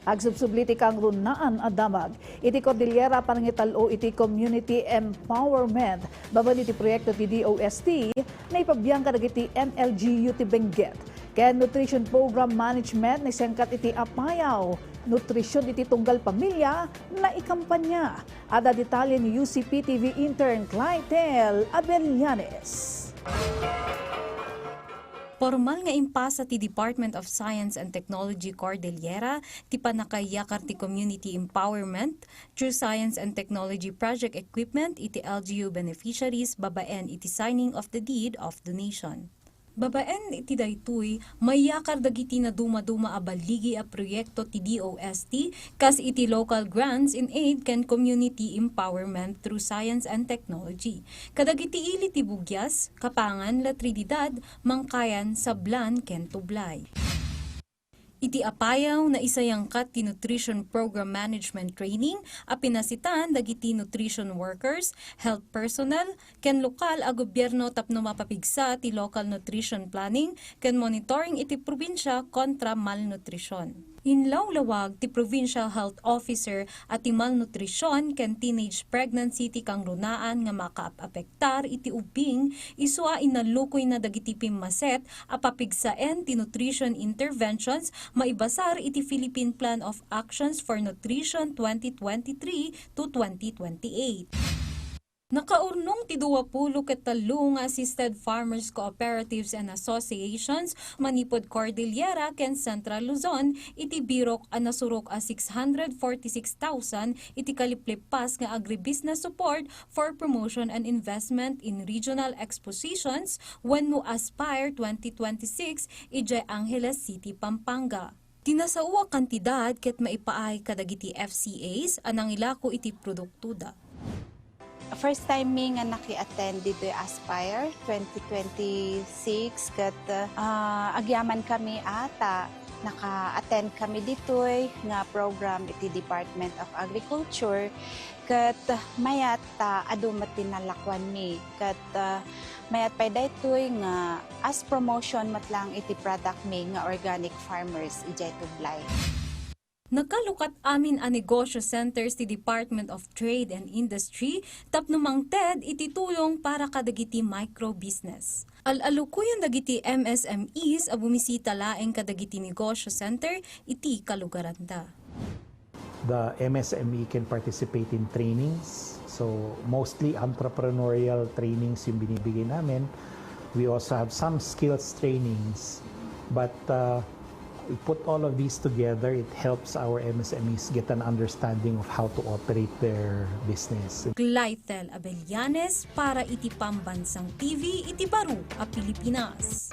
Agsubsubliti kang runaan adamag. Iti Cordillera panangitalo iti community empowerment. Baban iti proyekto ti DOST na ipabiyang kadagiti MLGU ti Benguet. Kaya nutrition program management na sengkat iti apayaw. Nutrisyon iti tunggal pamilya na ikampanya. Ada detalye ni UCP TV intern Clythelle Abellanes. Formal nga impasa ti Department of Science and Technology Cordillera ti panakayakar ti community empowerment through science and technology project equipment iti LGU beneficiaries babaen iti signing of the deed of donation. Babaen iti daytoy mayakar dagiti na duma-duma a baligi a proyekto ti DOST kas iti local grants in aid ken community empowerment through science and technology. Kadagiti ili ti bugyas, kapangan, latrididad, mangkayan, sablan ken tublay. Iti apayaw na isayangkat ti nutrition program management training a pinasitan dagiti nutrition workers, health personnel, ken lokal a gobyerno tapno mapapigsa ti local nutrition planning ken monitoring iti probinsya kontra malnutrisyon. Inlawlawag ti Provincial Health Officer at ti malnutrisyon ken teenage pregnancy ti kang runaan nga makaapektar iti ubing isua inalukoy na dagiti pimmaset a papigsaen ti nutrition interventions maibasar iti Philippine Plan of Actions for Nutrition 2023 to 2028. Nakaurnong ti 20 ket 3 nga assisted farmers cooperatives and associations manipod Cordillera ken Central Luzon iti birok a nasurok a 646,000 iti kaliplipas nga agribusiness support for promotion and investment in regional expositions wenno Aspire 2026 ijay Angeles City, Pampanga. Tinasao a kantidad ket maipaay kadagiti FCAs anang ilako iti produktuda. First time mi nga naki-attend dito Aspire 2026 kat agyaman kami ata naka-attend kami dito nga program iti Department of Agriculture kat mayat adumat tinalakwan mi kat mayat pay daytoy nga as promotion matlang iti product mi nga organic farmers ijay tublay. Nagkalukat amin a negosyo centers ti Department of Trade and Industry tapno mangted iti tulong para kadagiti micro-business. Al-alukuyan dagiti MSMEs a bumisita laeng kadagiti negosyo center iti kalugaranda. The MSME can participate in trainings. So mostly entrepreneurial trainings yung binibigay namin. We also have some skills trainings, but we put all of these together, it helps our MSMEs get an understanding of how to operate their business. Clythelle Abellanes para iti Pambansang TV iti Baro a Pilipinas.